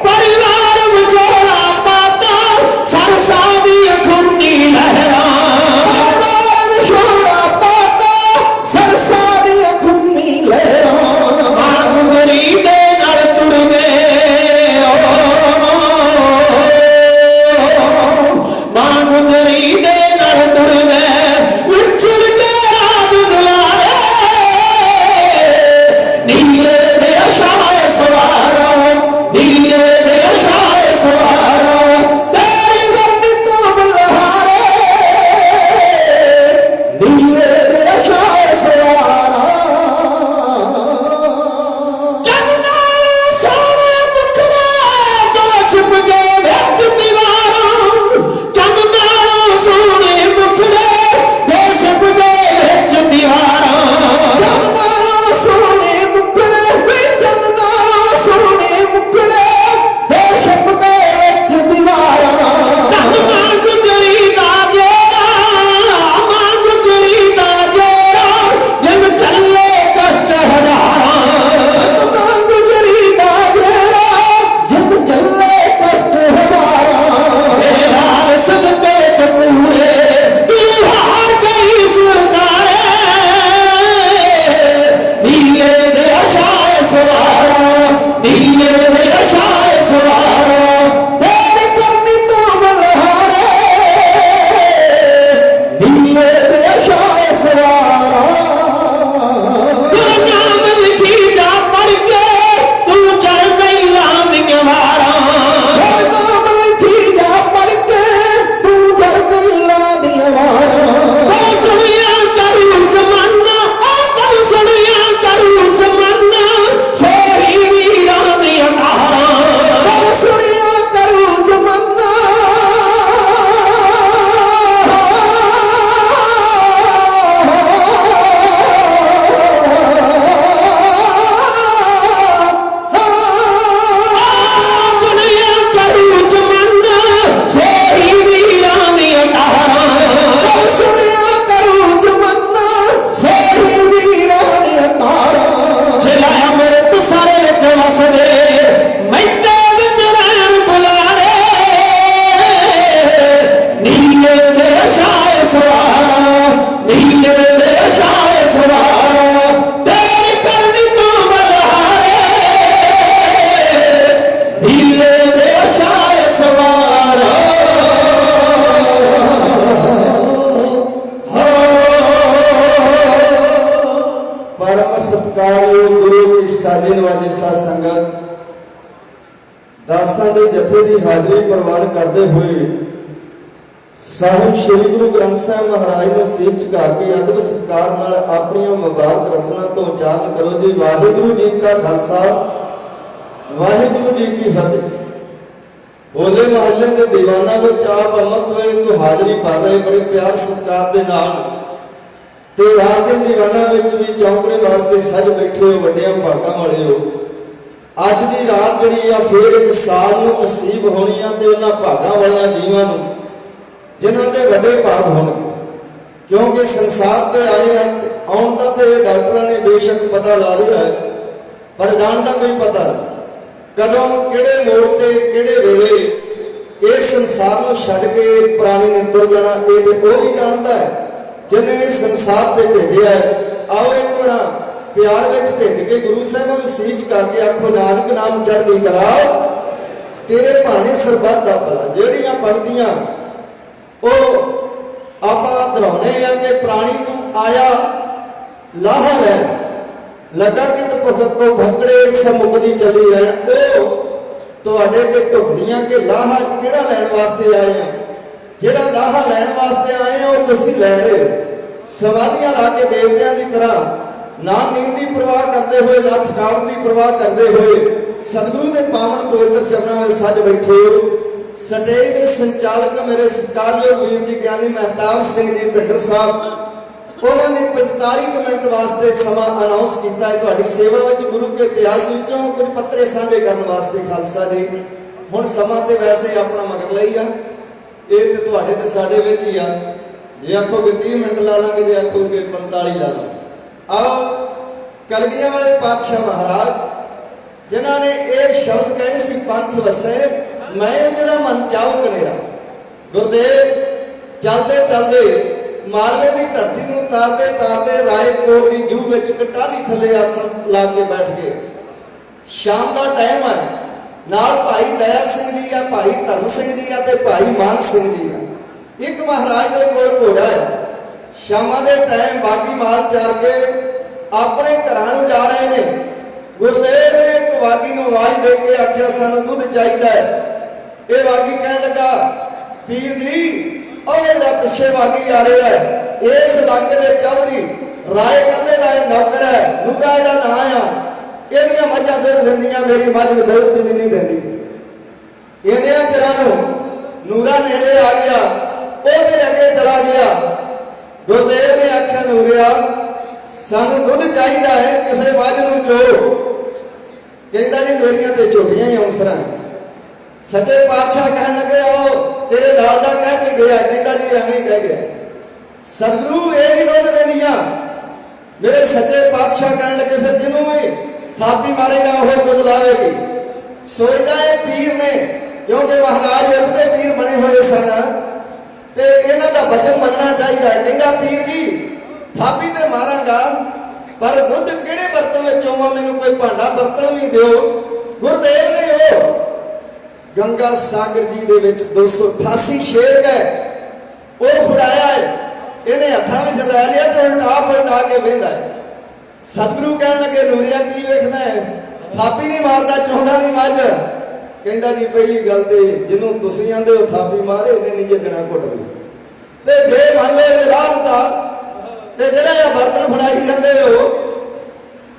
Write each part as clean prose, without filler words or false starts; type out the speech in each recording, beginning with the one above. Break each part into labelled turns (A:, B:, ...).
A: परिवार विछोड़ा पाता सरसादी अखंड साजे नवाजे साध संगत दासां दे जथे की हाजरी प्रवान करते हुए साहिब श्री गुरु ग्रंथ साहिब महाराज को शीश झुका के अदब सत्कार नाल अपनी मुबारक रसना तो उचारण करो जी। वाहिगुरु जी का खालसा वाहिगुरु जी की फतेह। होले महल्ले के दीवाना में आप अमृत वेले तो हाजरी भर रहे बड़े प्यार सत्कार के नाल ते रात के दीवाना भी चौंकड़े मार के सज बैठे हो वड्डियां भागां वाले हो। अज की रात जिहड़ी आ फिर एक साल नूं नसीब होनी आ ते उन्हां भागां वालियां जीवां नूं जिन्हां दे वड्डे भाग होण, क्योंकि संसार ते आए हैं आउण दा ते डॉक्टरां ने बेशक पता ला लिया है, पर जाण दा कोई पता नहीं कदों किहड़े मोड़ ते किहड़े वेले इस संसार नूं छड्ड के प्राणी ने तुर जाना। ये तो वो ही जानता है जिन्हें इस संसार से भेजा है। आओ एक बार प्यार में भेज के गुरु साहिब नूं शीश झुका के आखो नानक नाम चढ़दी कला तेरे भाने सरबत दा भला। जिहड़ियां पंक्तियां वो आपां दोहराउने आ कि प्राणी तू आया लाहा लैण लगा कि भगत तो भगड़े समुकदी चली रहन ओ तुहाडे ते ढुकदियां कि लाहा किहड़ा लैण वास्ते आए हैं। जिहड़ा लाहा लैण वास्ते आए हैं वो तुसीं लै रहे हो। समाधियां ला के देवतियां की तरह ना नींद की परवाह करते हुए ना थकावट की परवाह करते हुए सतगुरु के पावन पवित्र चरणों में सज बैठे हो। स्टेज के संचालक मेरे सत्कारयोग वीर जी ज्ञानी महताब सिंह जी भिंडर साहब उन्होंने 45 मिनट वास्ते समा अनाउंस किया है तुहाडी सेवा में गुरु के इतिहास विचों कुछ पत्रे साझे करने वास्ते। खालसा जी हुण समा ते वैसे अपना मगर लई आ ये तो तुहाडे ते साडे विच ही आ। जे आखोगे 30 मिनट ला लांगे जे आखोगे 45 ला लांगे। आओ कलगियां वाले पातशाह महाराज जिन्हां ने ये शब्द कहे सी पंथ वसे मैं जिहड़ा मन चाहो कनेरा। गुरदेव चलते चलते मालवे की धरती में तारते तारते रायकोट की जूह में कटारी थले आसन ला के बैठ गए। शाम का टाइम है नाल भाई दया सिंह जी आ भाई धर्म सिंह जी आ ते भाई मान सिंह जी आ। एक महाराज के कोल घोड़ा है। शामा के टाइम बाकी माल चार के अपने घरां जा रहे ने। गुरदेव ने एक वागी नूं आवाज दे के आख्या सानू दुध चाहिए है। ये वागी कहन लगा पीर जी और पिछे वागी आ रहा है इस इलाके के चौधरी राय कल्ले का नौकर है नूरा का नाम आ ये मझा दुध देंदियां मेरी मझ दुध नहीं देती। इन्हें चिरां नूरा नेड़े आ गया ओदे अगे चला गया। गुरदेव ने आख्या नूरिया सानू दुध चाहिए है किसी मझ नूं चो। कहता जी मेरिया तो झोटियां ही औंसर। सच्चे पातशाह कहन लगे आओ तेरे नाल दा कह के गया। कहता जी एवें कह गया सतगुरु ये नहीं दुध देंदियां। मेरे सच्चे पातशाह कहन लगे फिर जिन्हों भी थापी मारेगा वो दुध लावेगी। सोचता है पीर ने क्योंकि महाराज उसके पीर बने हुए सन ते इन्हां दा वचन मनना चाहिए। कहता पीर जी थापी ते मारांगा पर दुध किहड़े बर्तन में चोवां मैनूं कोई भांडा बर्तन भी दिओ। गुरदेव ने वो गंगा सागर जी दे विच 288 शेर है वो फड़ाया है। इन्हें हथां विच लै लिया तो उल्टा पलटा के वेंदा है। सतगुरु कहन लगे नूरिया की वेखदा है थापी नहीं मारदा चौंदा नहीं मझ। कहंदा जी पहली गल ते जिन्हों तुसीं आंदे हो थापी मारे इन्हें नहीं जे देना घुट भी ते जे मान लो इह राह दा ते जिहड़ा बर्तन फड़ाई जांदे हो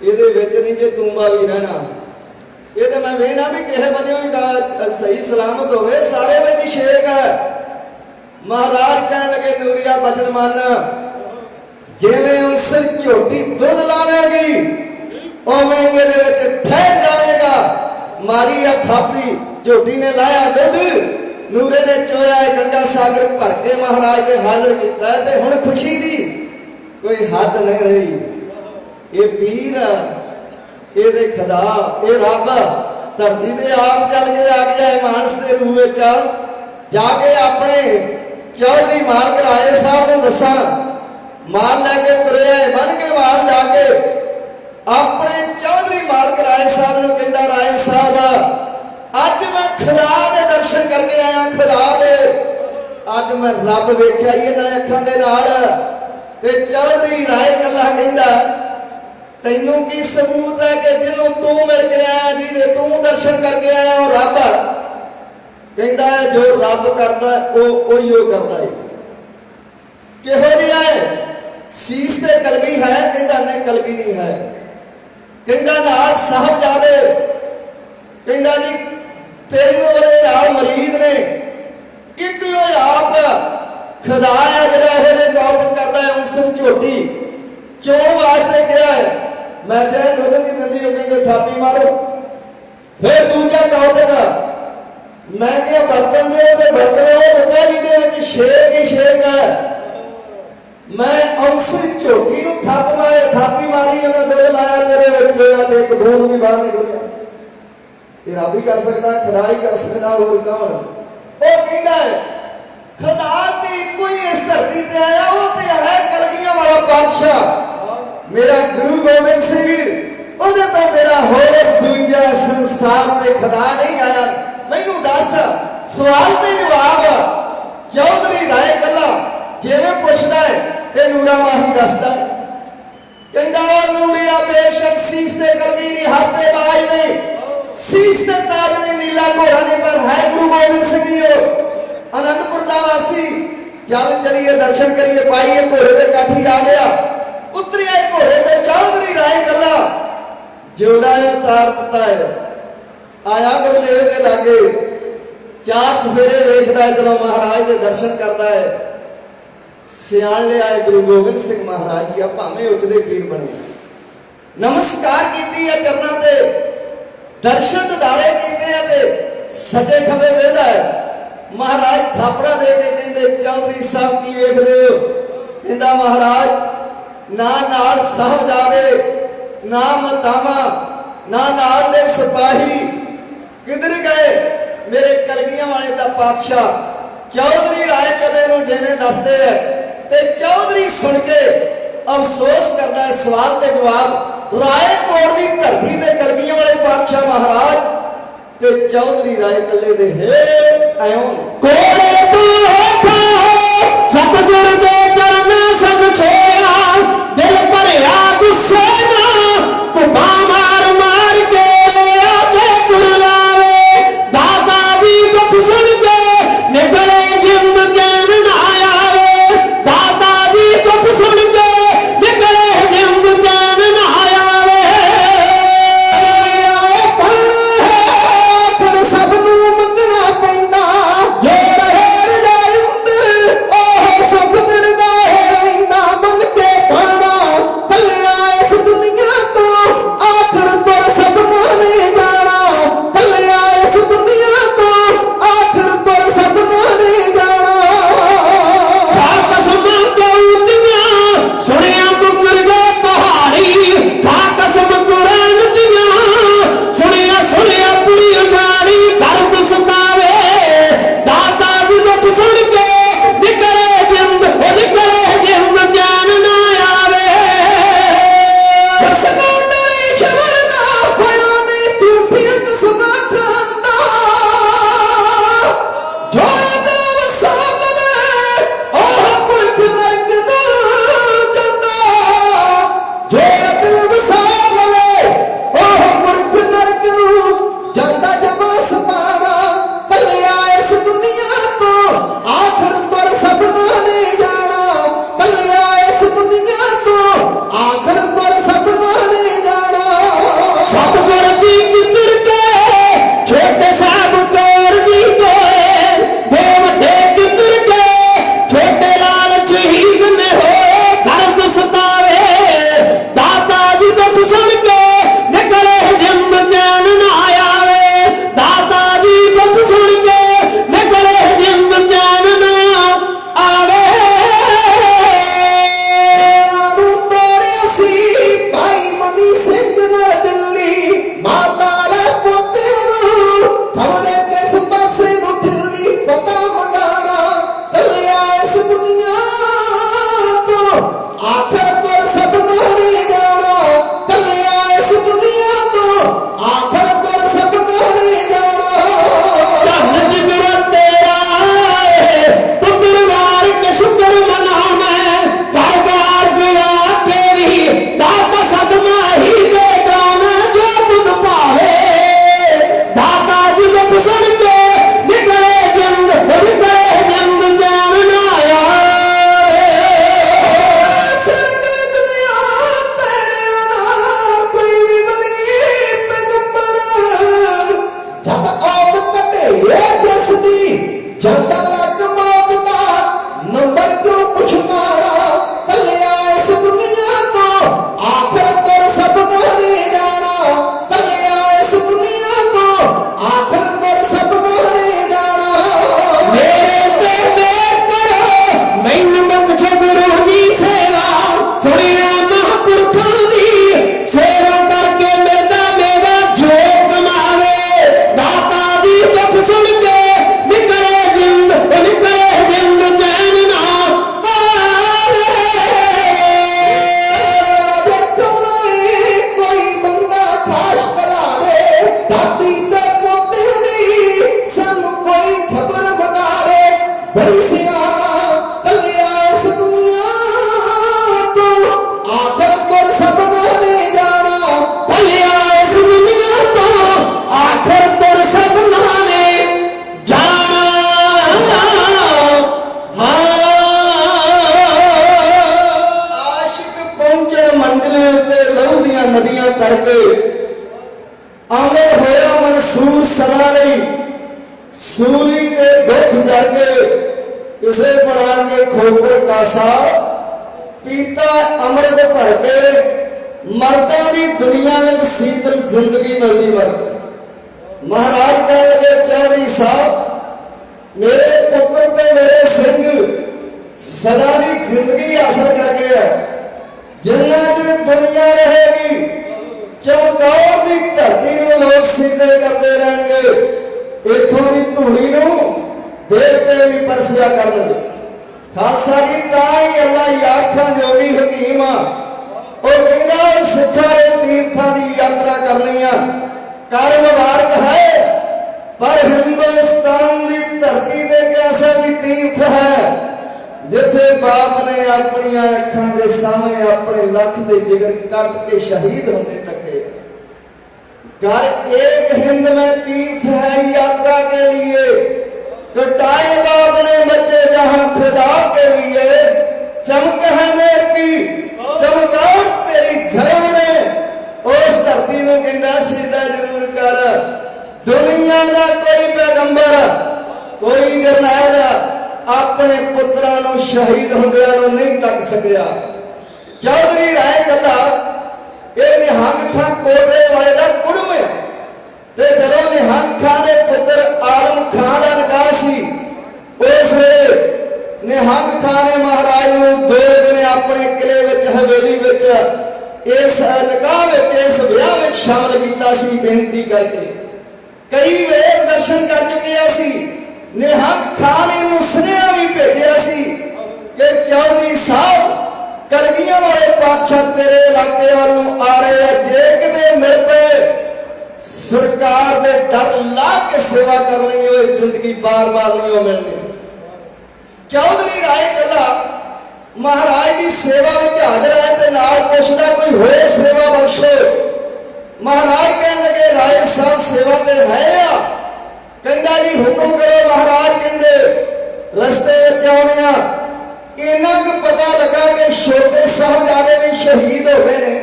A: इहदे विच नहीं जे तूंबा भी रहना। ये तो मैं वेना भी किसी बने सही सलामत हो सारे बच्चे शेख है। महाराज कहन लगे नूरिया बचन मन जिवें उनसर झोटी दुध लावेगी उवें ये ठहर जाएगा। मारी आ थापी झोटी ने लाया दुध नूरे ने चोया है गंगा सागर भर के महाराज ने हाजिर किया है। ते हुण खुशी दी कोई हद नहीं रही। ये पीर ये खुदा ये रब धरती से आप चल के आ गया है मानस के रूह में जाके अपने चौधरी माल राय साहब ने दसा माल लैके तुरे है बन के माल जाके अपने चौधरी माल राय साहब ने कहता राय साहब अज मैं खुदा दे दर्शन करके आया। खुदा दे अज मैं रब वेख्या ही इन्हां अखां दे नाल। ते चौधरी राय कल्ला कहंदा तैनू की सबूत है कि जिन्हों तू मिल के आया जी तू दर्शन करके आया और रब कहता है जो रब करता है वो करता है। किहो जिहा है सीस ते कलगी है कहता नहीं कलगी नहीं है। कहता नाल साहबजादे कहता जी 3 वरे नाल मरीद ने एक आप खुदा है जिहड़ा इहो जिहा कौतक करता है उनसे झोटी चोण वास्ते गया है। मैं क्या दुध की नदी कहते थापी मारो। फिर दूजा कौतक मैं क्या बर्तन दे बर्तन वो दिता जिहदे शेक ही शेक है। मैं औंसरी झोटी नूं थापी मारी उन्हें दुध लाया तेरे एक बूंद भी बाहर नहीं डुलिया। ये रब ही कर सकता है खुदा ही कर सकता होर कौन। वो कहता है खुदा ते कोई इस धरती ते आया वो ते है कलगियां वाला बादशाह मेरा गुरु गोबिंद सिंह ओदे तो मेरा होर दूजा संसार ते खुदा नहीं आया। मैनू दस सवाल ते जवाब चौधरी राय कला जिवें पुछदा है ते नूरा माही दसदा कहंदा नूरिया बेशक सीस ते कलगी नहीं हाथ ते बाज नहीं सीस ते ताज नहीं नीला घोड़ा नहीं पर है गुरु गोबिंद सिंह जी आनंदपुर दा वासी। चल चलिए दर्शन करिए पाइए घोड़े ते काठी आ गया उतरिया घोड़े ते चौधरी राय कला जोड़ा उतार दिता है। आया गुरुदेव के लागे 4 चफेरे वेखदा है जदों महाराज के दर्शन करता है। सियाण लिया गुरु गोबिंद सिंह महाराज जी भावें उचदे पीर बने नमस्कार कीती है चरना ते दर्शन दिदारे कीते हैं सजे खबे वेदा है। महाराज थापड़ा दे के कहते चौधरी साहब की वेखदे हो। कहता महाराज ना नाल साहबजादे ना मतामा ना नाल दे सिपाही किधर गए मेरे कलगियां वाले दा पातशाह चौधरी राय कले नूं जिवें दसदे है ते चौधरी सुन के अफसोस करता है। सवाल ते जवाब रायकोट की धरती ते कलगियां वाले पातशाह महाराज ते चौधरी राय कले दे है आयों कोड़े तो होठा सतगुर दे चरना संग छोया दिल भरिया गुस्से ना तू मार मार के आके गुर लावे दादा दी दुख सुन के निकले जिम चैन ना आवे दादा दी दुख सुन के निकले जिम चैन ना आवे। पर सब नूं मंगना पैंदा जो रहे
B: बड़ी सियाना कलिया इस दुनिया को, आखिर तुर सबने नहीं जाना कलिया इस दुनिया को, आखिर तुर सबने जाना।
A: आशिक पहुंचे मंजिल ते लहू दियां नदियां करके आवे होया मंसूर सदा नहीं, सूली के दुख जगे किसे बना के खोकर कासा, पीता अमृत भर के मर्दा की दुनिया में शीतल जिंदगी मिलती मर। महाराज कह लगे चौधरी साहब मेरे पुत्र ते मेरे सिंह सदा की जिंदगी हासिल करके है, जिन्ना चਿਰ दुनिया रहेगी चमकौर की धरती में लोग सीधे करते रहेंगे, इथों की धूड़ी नूं देवते भी परसिया करनगे। खालसा जी ताई अल्लाह आखां जोगी हकीम और कहंदा सिखां दे तीर्थां की यात्रा करनी आ, कर मुबारक है, पर हिंदुस्तान की धरती दे कैसा भी तीर्थ है जिथे बाप ने अपनी अखां के सामने अपने लख के जिगर कट के शहीद होने तके। घर एक हिंद में तीर्थ है यात्रा के लिए, कटाए बाप ने बच्चे जहां खुदा के लिए, चमक है मेर की चमकौर तेरी जरा में, उस धरती में कहना सीधा जरूर कर। दुनिया का कोई पैगंबर कोई जरनैल अपने पुत्रां नूं शहीद होंदियां नूं नहीं तक सकिया। चौधरी राय कला ये निहंग खां कोटले वाले का कुड़म है, ते जदों निहंग खां दे पुत्र आलम खां का निकाह सी, उस वेले निहंग खां ने महाराज नूं 2 दिन अपने किले विच हवेली विच इस निकाह विच इस विआह विच शामिल कीता सी बेनती करके। कई वेर दर्शन कर चुकिया सी, निहंग खां ने सुनेहा भी भेजिया सी कि चौधरी साहब कलगियां वाले पातशाह तेरे इलाके वालों आ रहे हैं, जे किते मिल पे सरकार दे डर ला के सेवा करनी हो, जिंदगी बार बार नहीं हो मिलनी। चौधरी राय कला महाराज की सेवा में हाजिर है ते नाल पुछदा कोई होए सेवा बख्शे। महाराज कहने लगे राय साहब सेवा ते है आ, कहंदा जी हुक्म करो। महाराज कहंदे रस्ते विच आउणे आ, इन्ना को पता लगा कि छोटे साहबजादे भी शहीद हो गए ने,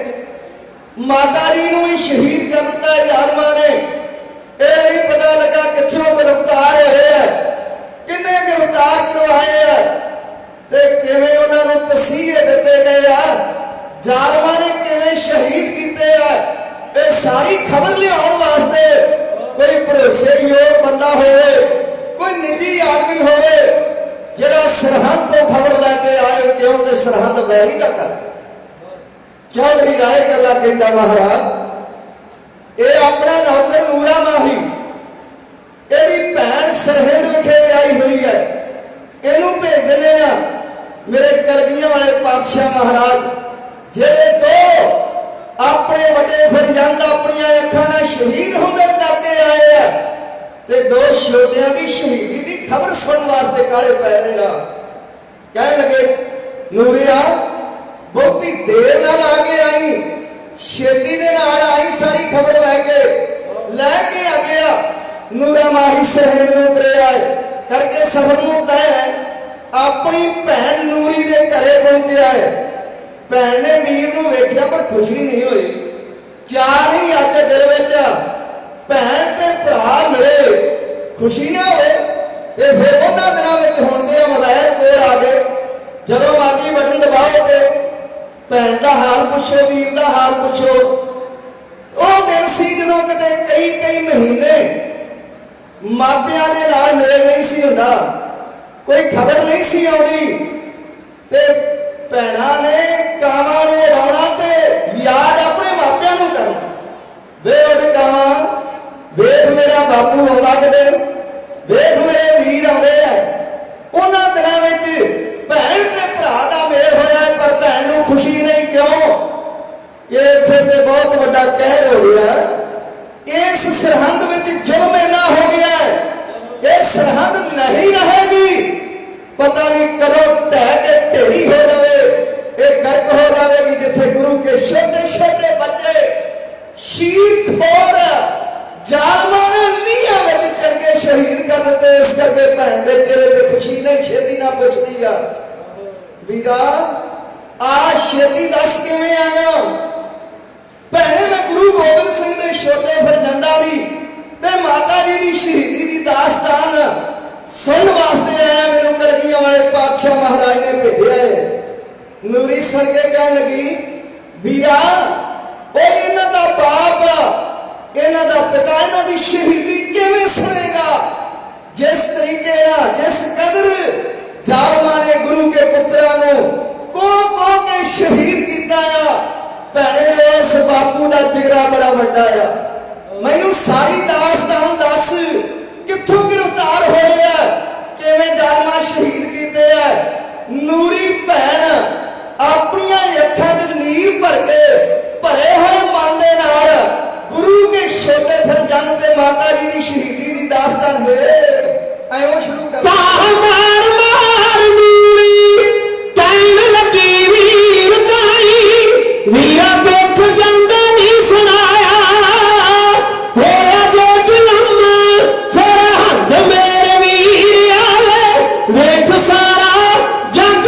A: माता जी नूं भी शहीद कर दिता यारमा ने, यह नहीं पता लगा कित्थों गिरफ्तार होए है, किन्ने गिरफ्तार करवाए है ते किवें उन्हां नूं तसीहे दिते गए आ, जालमा ने किवें शहीद कीते है। ये सारी खबर लियाउण वास्ते कोई भरोसेयोग बंदा होवे, कोई निजी आदमी होवे जिहड़ा सरहद तो खबर लैके आए, क्योंकि सरहद वैरी का कर। चौधरी राय कला कहंदा महाराज ये अपना नौकर नूरा माही ਇਹਦੀ ਭੈਣ ਸਰਹਿੰਦ ਵਿਖੇ ਵਿਆਹੀ ਹੋਈ ਹੈ, ਇਹਨੂੰ ਭੇਜ ਦਿੰਦੇ ਆ। ਮੇਰੇ ਕਲਗੀਆਂ ਵਾਲੇ ਪਾਤਸ਼ਾਹ ਮਹਾਰਾਜ ਜਿਹੜੇ 2 ਆਪਣੇ ਵੱਡੇ ਫਰਜ਼ੰਦ ਆਪਣੀਆਂ ਅੱਖਾਂ ਨਾਲ ਸ਼ਹੀਦ ਹੁੰਦੇ ਕਰਕੇ ਆਏ ਆ, ਤੇ 2 ਛੋਟਿਆਂ ਦੀ ਸ਼ਹੀਦੀ ਦੀ ਖਬਰ ਸੁਣਨ ਵਾਸਤੇ ਕਾਲੇ ਪੈ ਰਹੇ ਆ। ਕਹਿਣ ਲੱਗੇ ਨੂਰਿਆ ਬਹੁਤੀ ਦੇਰ ਨਾਲ ਆ ਕੇ ਆਈ, ਛੇਤੀ ਦੇ ਨਾਲ ਆਈ, ਸਾਰੀ ਖਬਰ ਲੈ ਕੇ ਆ ਗਿਆ। ਨੂਰਾ माही सरहिंद में उतरे आए करके सफर में तय है, अपनी भैन नूरी के घरे पहुंचे आए। भैन ने वीर नूं वेखिया पर खुशी नहीं हुई, चार ही अज दिल विच भैन ते भरा मिले, खुशी ना होवे ते फिर उन्हां दिनां विच हुण ते मोबाइल कोल आ गए, जदों मर्जी बटन दबाओ ते भैन दा हाल पुछो, वीर दा हाल पुछो। वो दिन सी जदों किते कई महीने मापियां दे नाल मेल नहीं सी हुंदा, कोई खबर नहीं सी आउंदी, ते भैणां ने कावां नूं उड़ाउणा ते याद अपने मापियां नूं करना। वे उठ कावां वेख मेरा बापू आउंदा किते, वेख मेरे वीर आउंदे आ। उन्हां दिनां विच भैण ते भरा दा मेल होया, पर भैण नूं खुशी नहीं, क्यों कि इत्थे ते बहुत वड्डा कहर हो गया, इस सरहद में जुल्म इन्ना हो गया है, ये सरहद नहीं रहेगी।
B: पता नहीं कदों ढह के ढेरी हो जाए, ये गर्क हो जाएगी जिथे गुरु के छोटे छोटे बच्चे शीर खोर जालमा ने नीहां विच चढ़ के शहीद कर दिते। इस करके भैन दे चेहरे ते खुशी नहीं छेती ना पुछदी आ वीरा आ छेती दस किवें आया। भैने मैं गुरु गोबिंद सिंह दे छोटे फरजंदा दी ते माता जी दी शहीदी दी दास्तान सुन वास्ते आया। मैनू कलगियां वाले पातशाह महाराज ने भेजा है। नूरी सुन के कहन लगी वीरा ओ इन्हां दा बाप इन्हां दा पिता इन्हां दी शहीदी किवें सुनेगा। जिस तरीके नाल जिस कदर जालमा ने गुरु के पुत्रां नूं को के शहीद किया आ भैने उस बापू का जिगरा बड़ा वड्डा आ। मैनू सारी दास्तान दस कित्थों गिरफ्तार होए आ किवें जालमा शहीद कीते आ। नूरी भैन अपनियां अखां च नीर भर के भरे हुए मन दे नाल गुरु के छोटे फरजंद ते माता जी की शहीदी की दास्तान है ऐवें शुरू कर
C: मार मार नूरी कहन लगी वीर ताई वीरा दुख जांदा नहीं सुनाया होया जो जुलम सरहद मेरे वीर आवे वेख सारा जग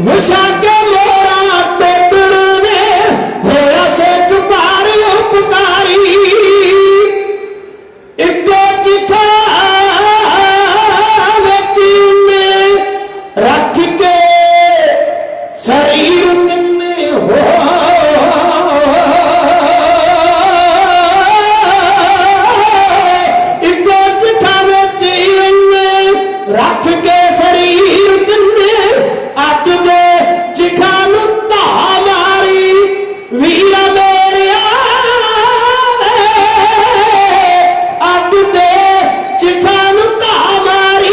C: ਵਿਛਾ ਕੇ ਮੋਹਰਾਂ ਟੋਟਰ ਨੇ ਹੋਇਆ ਸਿੱਖ ਭਾਰ ਉਪਕਾਰੀ ਇੱਕੋ ਚਿੱਠਾ ਵਿੱਚ ਨੇ ਰੱਖ ਕੇ ਸਰੀਰ ਤਿੰਨੇ ਹੋ ਇੱਕੋ ਚਿੱਠਾ ਵਿੱਚ ਨੇ ਰੱਖ ਕੇ ਸਰੀਰ ਤਿੰਨੇ ਅੱਗ ਦੇ ਚਿਖਾ ਨੂੰ ਧਾ ਮਾਰੀ ਵੀਰਾ ਮੇਰਿਆ ਅੱਗ ਦੇ ਚਿਖਾ ਨੂੰ ਧਾ ਮਾਰੀ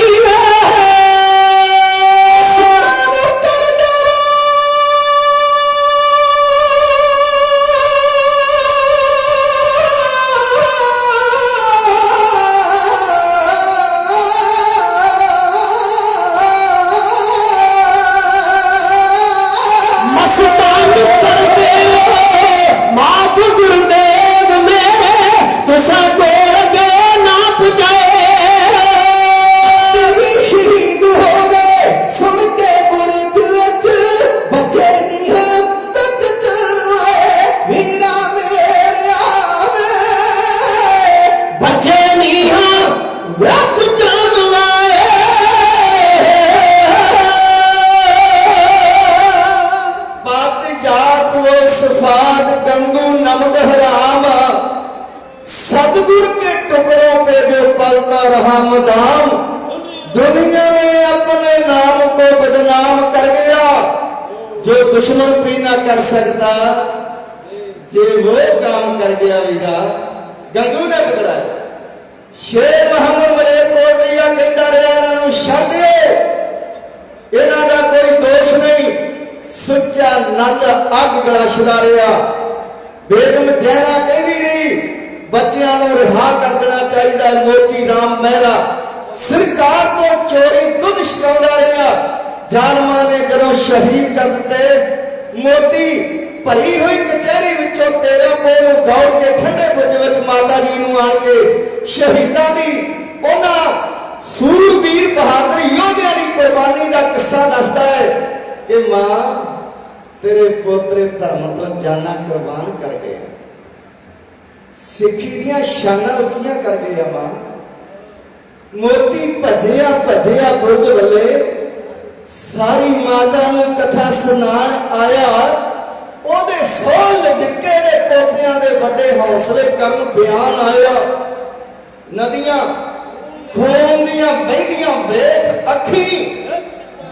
C: ਮਸਤਾਨ ਕਰਦੇ ਮਾਂ ਗੁਰਦੇਵ ਮੇਰੇ ਤੁਸਾਂ ਕੋਲ ਗਏ ਨਾ ਪੁਜਾਏ
B: ਸ਼ਹੀਦ ਹੋ ਗਏ ਸੁਣ ਕੇ ਬੁਰਜ ਵਿੱਚ ਬੱਚੇ ਨਹੀਂ ਹੈ ਪਿੱਤ ਚੜਵਾਏ ਵੀਰਾ ਮੇਰਿਆ
C: ਬੱਚੇ ਨੀ ਹਾਂ ਰੱਤ ਜਨਵਾਏ
A: बात जात वो सफाद गंगू नमक हराम सदगुर के टुकड़ों पे जो पलता रहा मदाम दुनिया में अपने नाम को बदनाम कर गया जो दुश्मन भी ना कर सकता जे वो काम कर गया वीरा गंगू ने पकड़ाया शेर मोहम्मद मलेरकोटलिया कहता रहा इन्हों छड़ दिओ इन्हां दा कोई दोष नहीं सुच्चा नंद अग गलाशदा रहा बेगम जैना कहती रही बच्चों को रिहा कर देना चाहिए मोती राम मेहरा सरकार को चोरी दुध छकाउंदा रहा जालमा ने जदों शहीद कर दिते मोती भरी हुई कचहरी विचों 13 पोल दौड़ के ठंडे बुर्ज विच माता जी नूं आण के शहीदां दी उन्हां सूरबीर बहादुर योधियां दी कुर्बानी दा किस्सा दसदा है कि मां तेरे पोतरे धर्म तो जाना कुर्बान कर गए सिखी दियां शानां उच्चियां कर गया मां मोती भजिया भजिया बुर्ज वल्ले सारी माता नूं कथा सुनाण आया ओदे सोल डिक्के दे पोतियां दे वड्डे हौसले करन बयान आया नदियां खून दियां बहदियां वेख अखी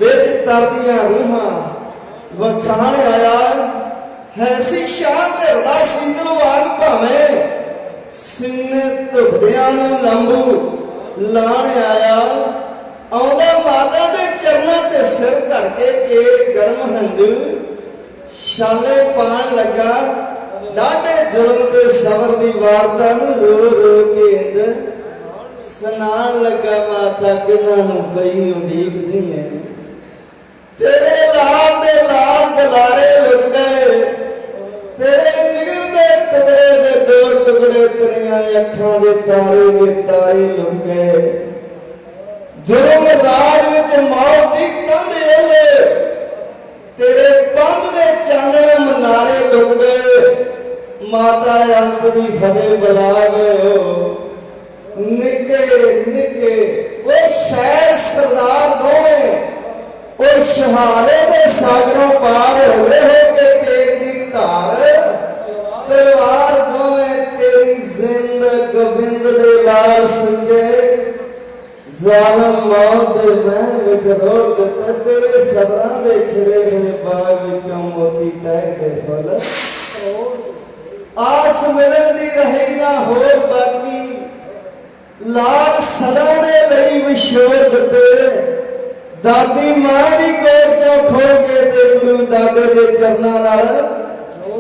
A: विच तरदियां रूहां वखाण आया हैसी शाह ते रदा सीतल वाग भावें सीने धुखदियां नूं लंबू लाण आया आउंदा माता दे चरनां ते सिर धर के केर गरम हंजू छाले पाण लगा डाढे जुल्म ते सबर दी वारता नूं रो रो के इंद सुनाण लगा माता किन्हां नूं पई उडीकदी है तेरे लाल दे लाल दुलारे लुट गए तेरे जिगर दे टुकड़े दे दो टुकड़े तेरियां अखां दे तारे लुट गए जुल्म राज विच मौत दी कंध ओले तेरे पंध दे चानणे मनारे लुट गए माता अंत दी फतेह बुला गए निके निके वो शहर सरदार दोवें और शहारे दे सागरों पार हो गए हो के तेग दी धार तलवार दोवें तेरी जिंद गोविंद दे लाल सच्चे जालम मौत दे महल विच रोड़ दिता तेरे सदरां दे खिड़े मेरे बाग विचों मोती टहक दे फुल आस मिलन दी रही ना होर बाकी लाल सदा दे लई विछोड़ दिते दादी मां दी गोद चों खो के ते गुरु दादे दे चरनां नाल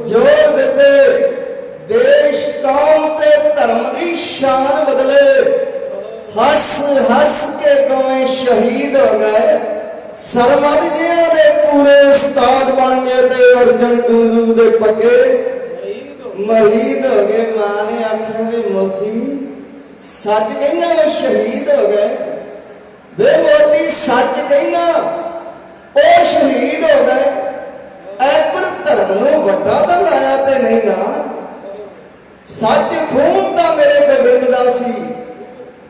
A: जोड़ दिते देश कौम ते धर्म दी शान बदले हस हस के दोवें शहीद हो गए सरमद जिहां दे पूरे उस्ताद बन गए ते अर्जन गुरु दे पक्के मरीद हो गए। मां ने आख्या वे मोती सच कहना वे शहीद हो गए वे मोती सच कहना ओ शहीद हो गए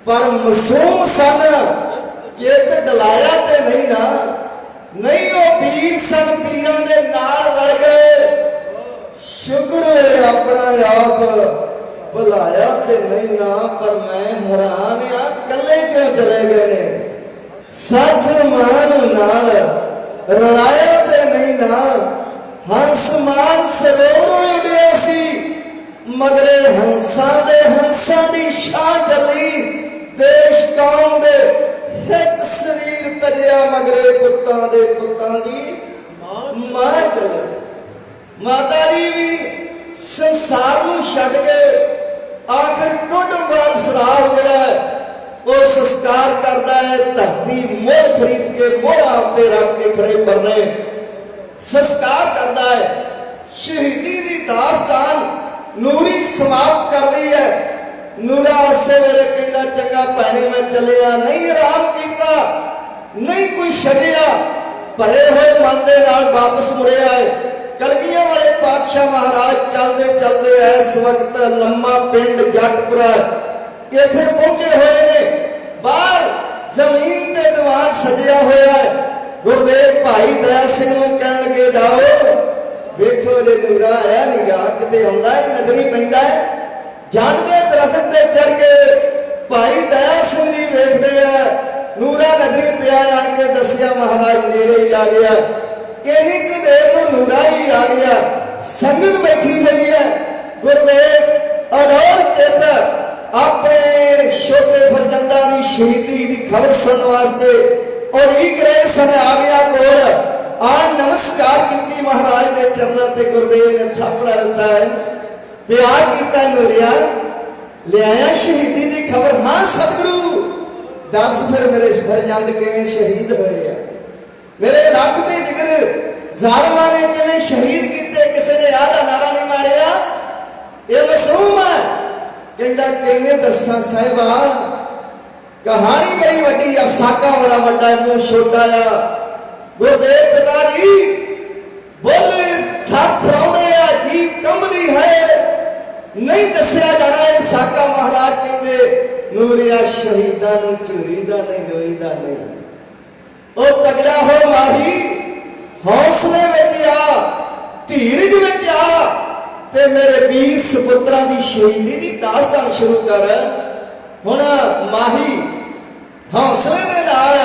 B: पर मासूम सन, चित डलाया ते नहीं ना, नहीं वो वीर सन, पीरां दे नाल रल गए। शुक्र है अपना आप बुलाया ते नहीं ना, पर मैं हैरान आ कले क्यों चले गए ने। सच मान नाल रलाया ते नहीं ना, हंस मान सरोवरों उड़िया सी, मगरे हंसा दी शाह चली। देश कौम दे हित शरीर तरिया, मगरे पुत्तां दी मां चली। माता जी भी संसार नूं छड्ड गए, आखिर टोडरमल सराफ जिहड़ा वो संस्कार करता है, धरती मोल खरीद के मोहरा उत्ते रख के खड़े करने संस्कार करता है। शहीदी की दास्तान नूरी समाप्त कर दी है। नूरा उसे वेले कहता चंगा भैणे मैं चलिया, नहीं आराम किया, नहीं कोई छड्डिया, भरे हुए मन दे नाल वापस मुड़िया है। कलगियां वाले पातशाह महाराज चलते चलते इस वक्त लम्मा पिंड जटपुरा इत्थे पहुंचे हुए ने। बाहर जमीन ते दीवान सजिया होया है। गुरदेव भाई दया सिंह नूं कहण लगे जाओ वेखो जे नूरा आया नहीं गा, किते आउंदा है नजरी पैंदा है। जंड दे दरख्त ते चढ़ के भाई दया सिंह जी वेखदे आ, नूरा नजरी पिया आण के दसिया महाराज नेड़े ही आ गया। इन्नी की देर में नूरा ही आ गया, संगत बैठी हुई है। गुरदेव अडोल चित अपने छोटे फरजंदा की शहीदी की खबर सुनने वास्ते उड़ीक रहे सन। आ गया कोल, आन नमस्कार की महाराज के चरणों से। गुरदेव ने थापड़ा रखा है, प्यार किया, नूरिया ले आया शहीदी की खबर। हाँ सतगुरु दस फिर मेरे फरजंद किवें शहीद होए आ, मेरे लख के जिगर जालमा ने किवें शहीद किते, किसी ने आधा नारा नहीं मारिया। ये मासूम है, कहता किवें दसा साहिबा, कहानी बड़ी वड्डी आ, साका बड़ा वड्डा, मुंह छोटा आ। गुरदेव पिता जी बोले थर थराउंदे आ, जीभ कंबदी है, नहीं दसिया जाना। ये साका महाराज कहते नूरिया शहीदां नूं झूरीदा नहीं, रोईदा नहीं। ओ तगड़ा हो माही, हौसले विच आ, धीरज विच आ, ते मेरे वीर सपुत्रां दी शहीदी दी दास्तान शुरू कर। हुण माही हौसले दे नाल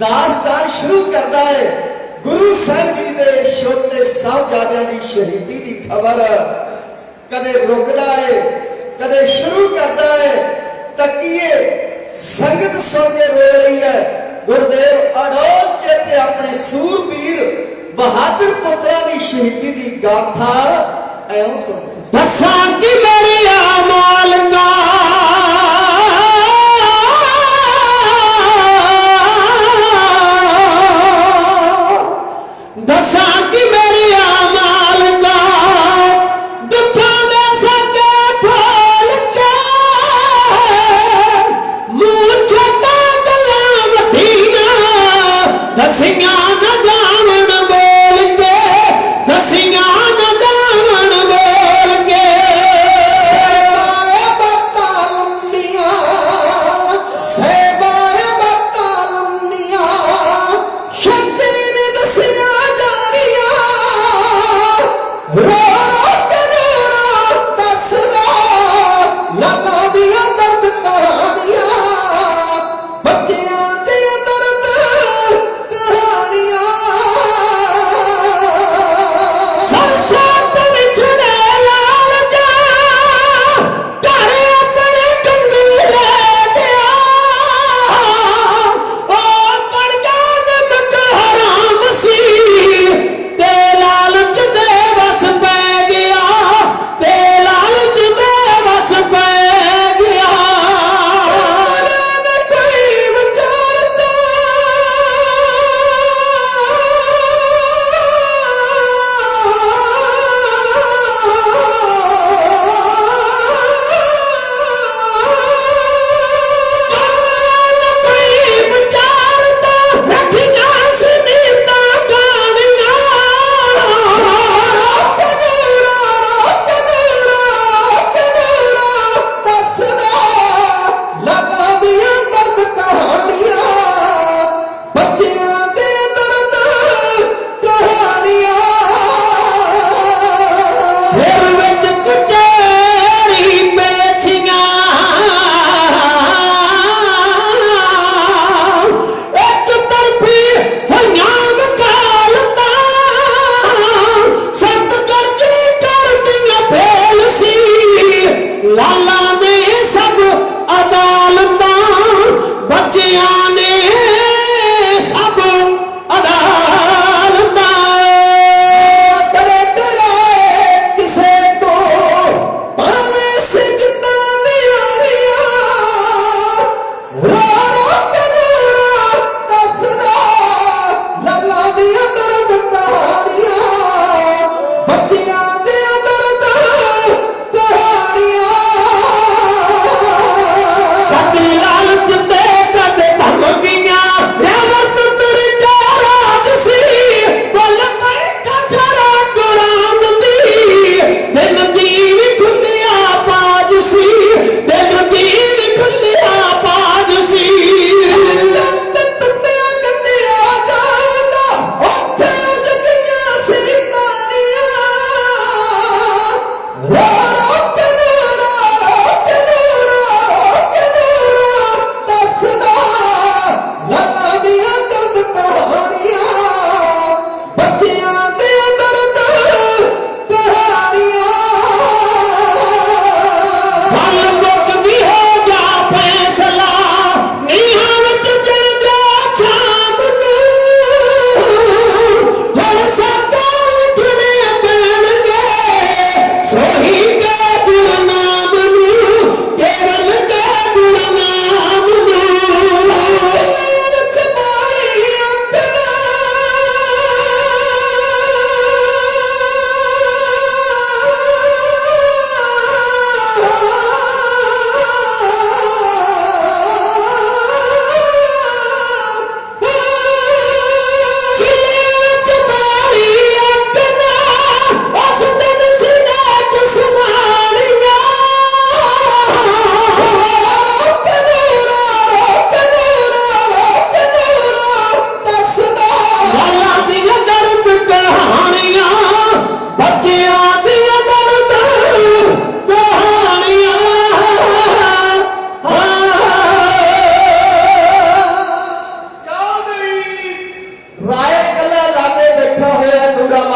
B: दास्तान शुरू करदा है। गुरु साहिब जी दे छोटे साहबजादियां दी शहीदी दी खबर कदे रुकदा है, कदे शुरू करदा है। तकीए संगत सुन के रो रही है। गुरदेव अडोल चित अपने सूरबीर बहादुर पुत्रा की शहीदी की गाथा ऐं सुन।
C: दसा कि मेरी मालका दसा कि मेरी मालका दुखा दे सके फूल के मुंह छोटा गला वठिया दसिया न जावन बोल के, दसिया न जावन बोल के।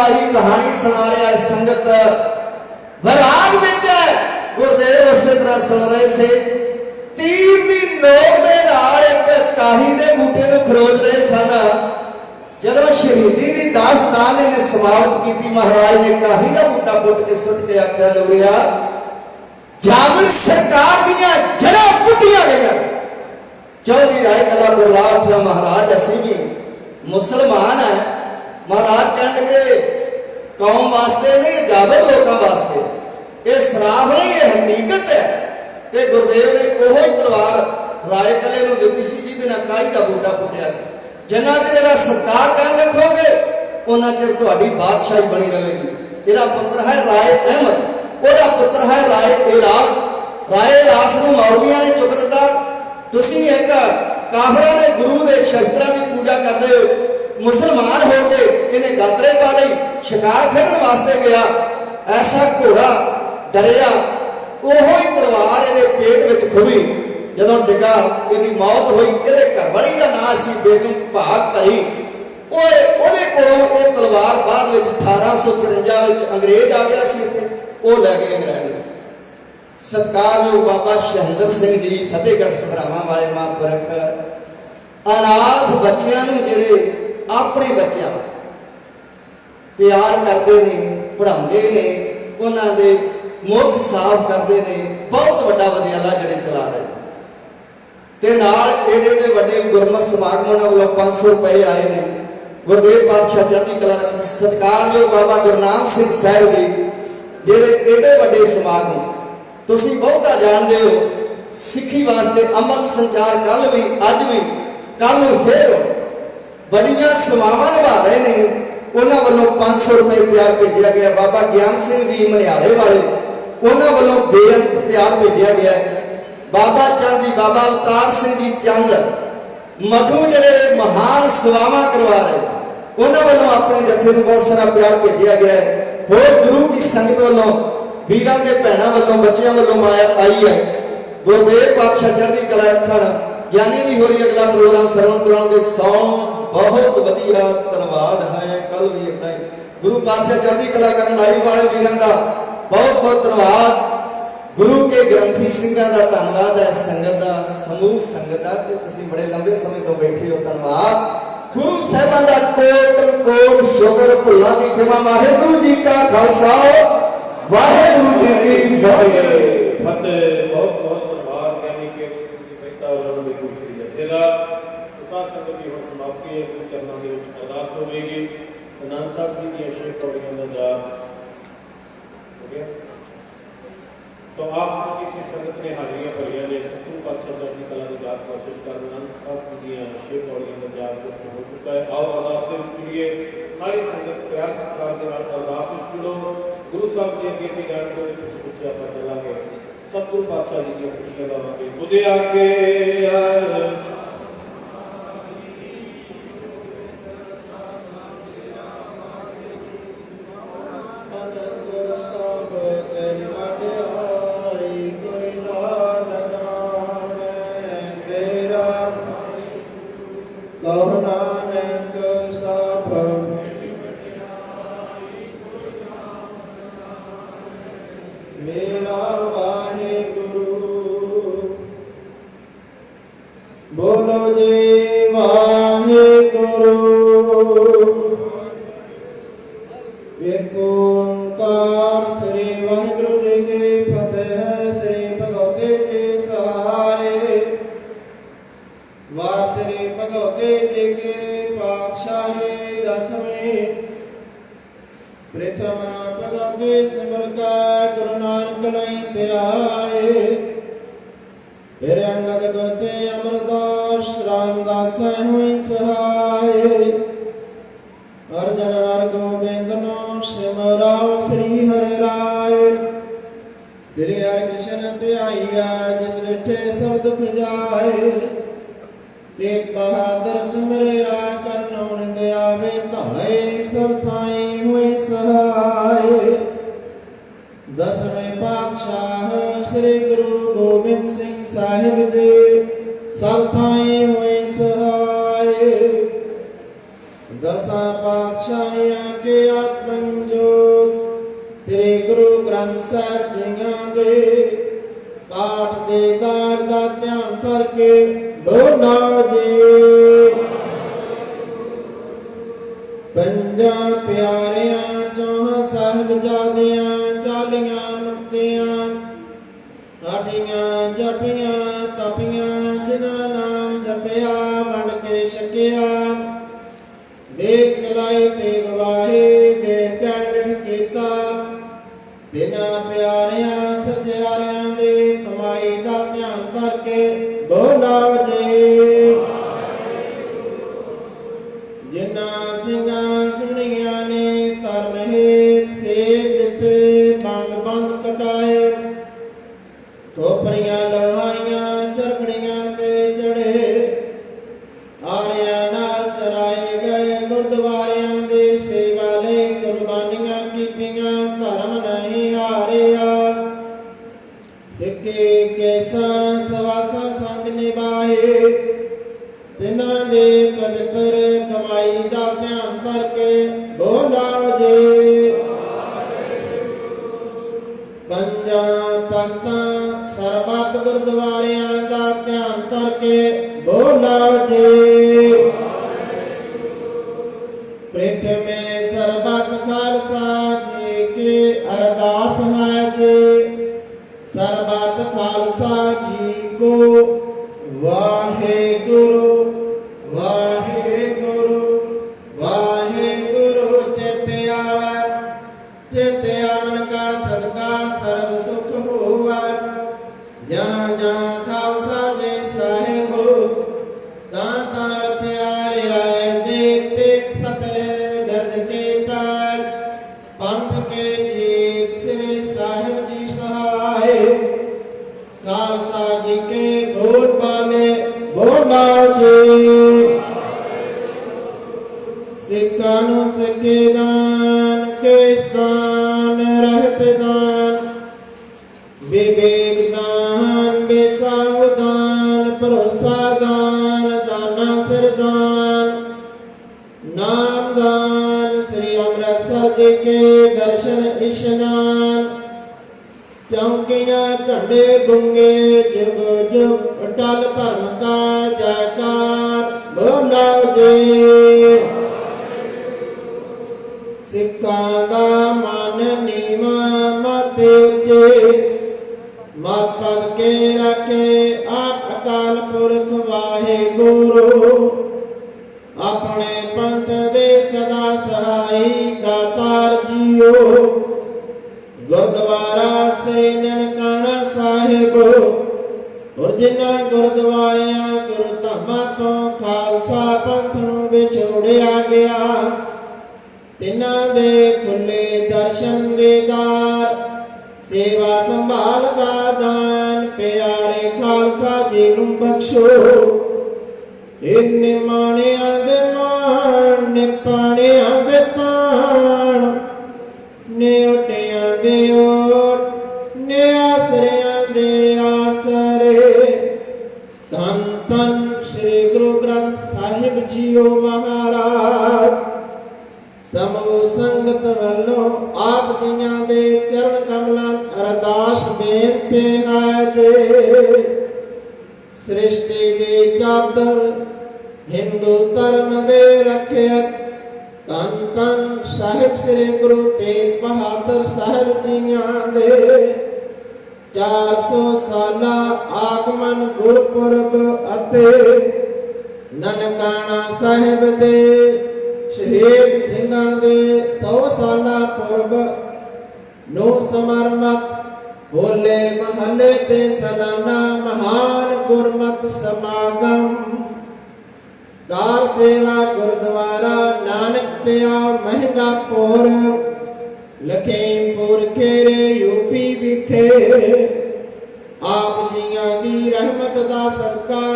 B: वाही कहानी सुना रहा है संगत वैराग में है। गुरदेव उस तरह सुन रहे थे तीर की नोक के नाल एक काही के बूटे को खरोज रहे सन। जदों शहीदी की दास्तान ने समाप्त की महाराज ने काही का बूटा पुट के सुट के आख्या लोरिया जागर सरकार दियां जड़ा पुटिया गई। चौधरी राय कला को ला उठा महाराज असी भी मुसलमान है। महाराज कह लगे कौम वास्ते नहीं जाबर लोगों वास्ते ये श्राप नहीं ये हकीकत है। ते गुरदेव ने ओहो तलवार राय कले नूं दित्ती सी जिहदे नाल काही दा बूटा पुटिया सी। जिन्ना चਿਰ ਇਹਦਾ सत्कार कायम रखोगे उन्ना चिर तुहाडी बादशाही बनी रहेगी। ਇਹਦਾ पुत्र है राय अहमद, ਉਹਦਾ पुत्र है राय इलास। राय इलास ਨੂੰ ਮੌਲਵੀਆਂ ਨੇ ਚੁੱਕ ਦਿੱਤਾ। ਤੁਸੀਂ ਇੱਕ ਕਾਫਰਾਂ ਨੇ ਗੁਰੂ ਦੇ ਸ਼ਸਤਰਾਂ ਦੀ ਪੂਜਾ ਕਰਦੇ ਹੋ। ਮੁਸਲਮਾਨ ਹੋ ਕੇ ਇਹਨੇ ਗਾਤਰੇ ਪਾ ਲਈ, ਸ਼ਿਕਾਰ ਖੇਡਣ ਵਾਸਤੇ ਗਿਆ। ਐਸਾ ਘੋੜਾ ਡਰਿਆ, ਉਹੋ ਹੀ ਤਲਵਾਰ ਇਹਦੇ ਪੇਟ ਵਿੱਚ ਖੁੱਭੀ। ਜਦੋਂ ਡਿੱਗਾ ਇਹਦੀ ਮੌਤ ਹੋਈ। ਇਹਦੇ ਘਰ ਵਾਲੀ ਦਾ ਨਾਂ ਸੀ ਬੇਗਮ ਭਾਗ ਭਰੀ। ਉਹਦੇ ਕੋਲੋਂ ਇਹ ਤਲਵਾਰ ਬਾਅਦ ਵਿੱਚ 1854 ਵਿੱਚ ਅੰਗਰੇਜ਼ ਆ ਗਿਆ ਸੀ ਇੱਥੇ, ਉਹ ਲੈ ਗਏ ਇੰਗਲੈਂਡ। ਸਤਿਕਾਰਯੋਗ ਬਾਬਾ ਸ਼ਹਿੰਦਰ ਸਿੰਘ ਜੀ ਫਤਿਹਗੜ੍ਹ ਸਭਰਾਵਾਂ ਵਾਲੇ ਮਹਾਂਪੁਰਖ ਅਨਾਥ ਬੱਚਿਆਂ ਨੂੰ ਜਿਹੜੇ ਆਪਣੇ ਬੱਚਿਆਂ ਪਿਆਰ ਕਰਦੇ ਨੇ, ਪੜ੍ਹਾਉਂਦੇ ਨੇ, ਉਹਨਾਂ ਦੇ ਮੁੱਖ ਸਾਫ਼ ਕਰਦੇ ਨੇ। ਬਹੁਤ ਵੱਡਾ ਵਿਦਿਆਲਾ ਜਿਹੜੇ ਚਲਾ ਰਹੇ ਤੇ ਨਾਲ ਏਡੇ ਵੱਡੇ ਗੁਰਮਤਿ ਸਮਾਗਮ ਉਹਨਾਂ ਵੱਲੋਂ 500 ਰੁਪਏ ਆਏ ਨੇ। ਗੁਰਦੇਵ ਪਾਤਸ਼ਾਹ ਚੜ੍ਹਦੀ ਕਲਾ ਰੱਖਣ। ਸਤਿਕਾਰਯੋਗ ਬਾਬਾ ਗੁਰਨਾਮ ਸਿੰਘ ਸਾਹਿਬ ਜੀ ਜਿਹੜੇ ਏਡੇ ਵੱਡੇ ਸਮਾਗਮ ਤੁਸੀਂ ਬਹੁਤਾ ਜਾਣਦੇ ਹੋ। ਸਿੱਖੀ ਵਾਸਤੇ ਅੰਮ੍ਰਿਤ ਸੰਚਾਰ ਕੱਲ ਵੀ ਅੱਜ ਵੀ ਕੱਲ ਨੂੰ ਫੇਰ ਬੜੀਆਂ ਸੇਵਾਵਾਂ ਨਿਭਾ ਰਹੇ ਨੇ। ਉਹਨਾਂ ਵੱਲੋਂ 500 ਰੁਪਏ ਪਿਆਰ ਭੇਜਿਆ ਗਿਆ। ਬਾਬਾ ਗਿਆਨ ਸਿੰਘ ਜੀ ਮਨਿਆਲੇ ਵਾਲੇ ਉਹਨਾਂ ਵੱਲੋਂ ਬੇਅੰਤ ਪਿਆਰ ਭੇਜਿਆ ਗਿਆ। ਬਾਬਾ ਚੰਦ ਜੀ, ਬਾਬਾ ਅਵਤਾਰ ਸਿੰਘ ਜੀ ਚੰਦ ਮਖੂ ਜਿਹੜੇ ਮਹਾਨ ਸੇਵਾਵਾਂ ਕਰਵਾ ਰਹੇ, ਉਹਨਾਂ ਵੱਲੋਂ ਆਪਣੇ ਜਥੇ ਨੂੰ ਬਹੁਤ ਸਾਰਾ ਪਿਆਰ ਭੇਜਿਆ ਗਿਆ ਹੈ। ਹੋਰ ਗੁਰੂ की संगत वालों वीरां के भैणों वालों बच्चों वालों माया आई है। गुरदेव पातशाह चढ़दी कला रखण। ज्ञानी जी होरी अगला प्रोग्राम सरवण कराउणगे। सौ बहुत वधिया धन्यवाद है। कल भी इतना ही गुरु पातशाह चढ़दी कला करन लाइव वाले वीरां दा बहुत बहुत धन्यवाद। गुरु के ग्रंथी सिंघां दा धन्यवाद है। संगत दा समूह संगत दा कि तुसीं बड़े लंबे समय तो बैठे हो, धन्यवाद। गुरु साहिबान दा कोट कोट शुक्र भुल्लां दी खिमा। वाहिगुरू जी का खालसा वाहिगुरू जी की फतेह।
D: बहुत बहुत धन्यवाद ज्ञानी के पिता और गुरु श्री जथेदार साथ संगत की हुण समाप्ति है। गुरु चरणों के विच अरदास होवेगी। आनंद साहब जी की अशेष पौड़ियां दा जाप हो गया। तो आप किसी संगत ने हाजिरियां भरियां ने सतगुरु पातशाह चढ़दी कला की जाप कोशिश कर आनंद साहब जी की अशेष पौड़ियां दा जाप हो चुका है। आओ अरदास के जुड़िए। सारी संगत प्यार सत्कार के नाल अरदास में जुड़ो। गुरु साहब जी अगे के जान को कुछ आप चलांगे। सतगुरु पातशाह जी की खुशियां लावांगे। खुदे आके यार
C: बोलो जी वाहेगुरु। एक ओंकार श्री वाहिगुरु जी की फतेह। श्री भगवते जी सहाय। वार श्री भगवते जी के पातशाही दसवीं। प्रथम भगवते सिमर का गुरु नानक लय ध्याए। फिर अंगद गुरते अमरदास रामदास हुई सहाय। अर्जन हर गोविंद नो सिमराओ श्री हरि राय। श्री हरि कृष्ण ध्याइया जिस डिठे सब दुख जाए। एक बहादुर सिमरिया करनौ निंद आवे। धौले सब थाई हुई सहाय। दसवें पातशाह श्री गुरु गोबिंद सिंह साहिब जी सब थाई हुए सहाय। दसा पातशाहियां के आत्मन जोत श्री गुरु ग्रंथ साहिब जियां दे पाठ दे कार दा ध्यान करके बोलो जी। पंजा प्यारियां चौहां साहिबजादियां चालियां मुक्तियां आठियां जपियां तपियां जिन्हां नाम जपिया बन के छकिया देख चलाई ते गवाही देख कैंडन कीता बिना प्यारियां सचियारियां दे कमाई दा ध्यान करके बोलो जी। जिन्हां ਸਿੰਘਾਂ ਸਿੰਘਣੀਆਂ ने धर्म हेत सेव दिते बंद बंद कटाए खोपरियां लोहाइयां चरखड़ियां ते चढ़े आरियां नाल चराए गए गुरुद्वारियां दे सेवा लई कुर्बानियां कीतियां धर्म नहीं हारिया सिक्के केसां सवासां संग निभाए तिन्हां दे पवित्र कमाई दा ध्यान करके बोलो जी। पंजा तख्तां सरबत गुरुद्वारियां दा ध्यान करके बोलो जी। प्रीत में सरबत खालसा जी की अरदास है जी सरबत खालसा जी को वाहेगुरु वाहेगुरु वाहेगुरु चेते आवन का सदका सर्व सुख हुआ जहाँ जहाँ खालसा जी साहिब तां रचियारे आए देखते फतेह दर्द के पैर पंथ के जीत श्री साहिब जी सहाय खालसा जी के बोल पाले बोलो जी। सिक्खां नूं सिक्खे दान के स्थान रहत दान विवेक दान बेसाहु दान भरोसा दान दाना सिर दान नाम दान श्री अमृतसर जी के दर्शन इशनान चौकियां झंडे बुंगे जुग जुग अटल धर्म का जयकार बोलो जी। सिक्खां दा मन नीवा मत उचे मत पद के रखे आप अकाल पुरख वाहेगुरु अपने पंथ दे सदा सहाई दातार जियो गुरुद्वारा श्री ननकाना साहिब और जिन्हां गुरुद्वारियां गुरु धामां तो खालसा पंथ नूं विछोड़िया गया तिन्हां दे खुले दर्शन दीदार सेवा संभाल दा दान प्यारे खालसा जी नूं बख्शो इन्ने माणियां दे मान निताणियां दे ताण नेओटियां दे ओट ने आसरियां दे आसरे धन धन श्री गुरु ग्रंथ साहिब जीओ महाराज समूह संगत वालों आप जियां दे चरण कमलां अरदास बेनती है जे सृष्टि दी चादर हिंदू धर्म दे रखियत धन धन साहिब श्री गुरु तेग बहादुर साहिब जियां दे 400 साला आगमन गुरपुरब अते ननकाना साहिब दे शहीद ਸਿੰਘਾਂ ਦੇ 100 ਸਾਲਾ ਪੁਰਬ ਨੂੰ ਸਮਰਪਿਤ ਹੋਲੇ ਮਹੱਲੇ ਤੇ ਸਾਲਾਨਾ ਮਹਾਨ ਗੁਰਮਤਿ ਸਮਾਗਮ ਕਾਰ ਸੇਵਾ ਗੁਰਦੁਆਰਾ ਨਾਨਕ ਪਿਆ ਮਹਿੰਗਾਪੁਰ ਲਖੀਮਪੁਰ ਖੇਰੇ यूपी ਵਿਖੇ ਆਪ ਜੀਆਂ ਦੀ ਰਹਿਮਤ ਦਾ ਸਦਕਾ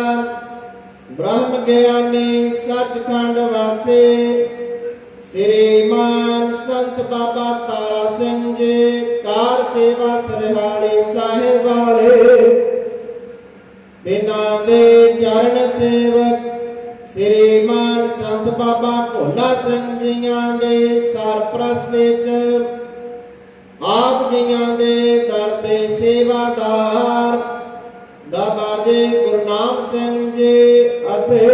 C: ब्रह्म ज्ञानी सचखंड वासे श्रीमान संत बाबा तारा सिंह जी कार सेवा सरहाली साहिब वाले बिना दे चरण सेवक श्रीमान संत ਬਾਬਾ ਭੋਲਾ ਸਿੰਘ ਜੀਆਂ ਦੇ ਸਰਪ੍ਰਸਤੀ ਚ ਆਪ ਜੀਆਂ ਦੇ ਦਰ ਦੇ ਸੇਵਾਦਾਰ ਬਾਬਾ ਜੀ ਗੁਰਨਾਮ ਸਿੰਘ ਜੀ ਅਤੇ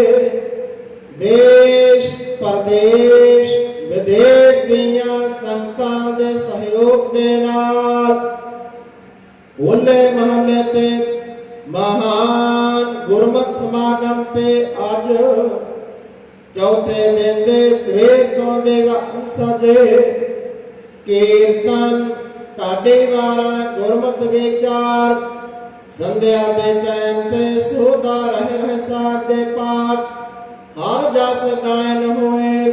C: ਦੇਸ਼ ਪ੍ਰਦੇਸ਼ ਵਿਦੇਸ਼ ਦੀਆਂ ਸੰਗਤਾਂ ਦੇ ਸਹਿਯੋਗ ਦੇ ਨਾਲ ਹੋਲੇ ਮਹੱਲੇ ਤੇ ਮਹਾਨ ਗੁਰਮਤਿ ਸਮਾਗਮ ਤੇ ਅੱਜ ਚੌਥੇ ਦਿਨ ਦੇ ਸਵੇਰ ਤੋਂ ਦਿਨ ਸਜੇ ਕੀਰਤਨ ਢਾਡੀ ਵਾਰਾਂ ਗੁਰਮਤਿ ਵਿਚਾਰ ਸੰਧਿਆ ਦੇ ਟਾਈਮ ਤੇ ਸੋਧਾ ਰਹਿ ਸਾਹਿਬ ਦੇ ਪਾਠ ਹਰ ਜਸ ਗਾਇਨ ਹੋਏ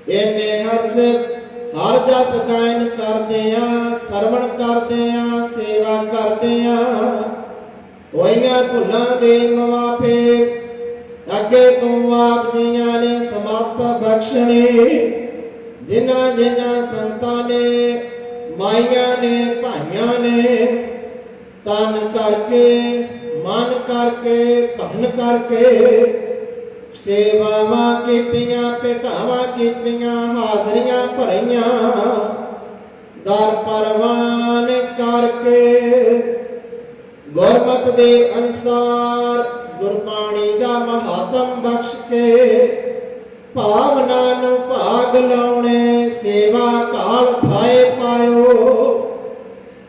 C: ਇਹਨੇ ਹਰਸਿਤ ਹਰ ਜਸ ਗਾਇਨ ਕਰਦਿਆਂ ਸਰਵਣ ਕਰਦਿਆਂ ਸੇਵਾ ਕਰਦਿਆਂ ਹੋਈਆਂ ਭੁੱਲਾਂ ਦੇ ਮਵਾਫੇ ਅੱਗੇ ਤੋਂ ਆਪ ਜੀਆਂ ਨੇ ਸਮਾਪਤ ਬਖਸ਼ਣੇ ਜਿਨ੍ਹਾਂ ਜਿਨ੍ਹਾਂ ਸੰਤਾਂ ਨੇ ਮਾਈਆਂ ਨੇ ਭਾਈਆਂ ਨੇ ਤਨ ਕਰਕੇ ਮਨ ਕਰਕੇ ਧਨ ਕਰਕੇ ਸੇਵਾਵਾਂ ਕੀਤੀਆਂ ਭੇਟਾਵਾਂ ਕੀਤੀਆਂ ਹਾਜ਼ਰੀਆਂ ਭਰੀਆਂ ਦਰ ਪਰਵਾਨ ਕਰਕੇ ਗੁਰਮਤਿ ਦੇ ਅਨੁਸਾਰ ਗੁਰਬਾਣੀ ਦਾ ਮਹਾਤਮ ਬਖਸ਼ ਕੇ ਭਾਵਨਾ ਨੂੰ ਭਾਗ ਲਾਉਣੇ ਸੇਵਾ ਕਾਲ ਥਾਏ ਪਾਇਓ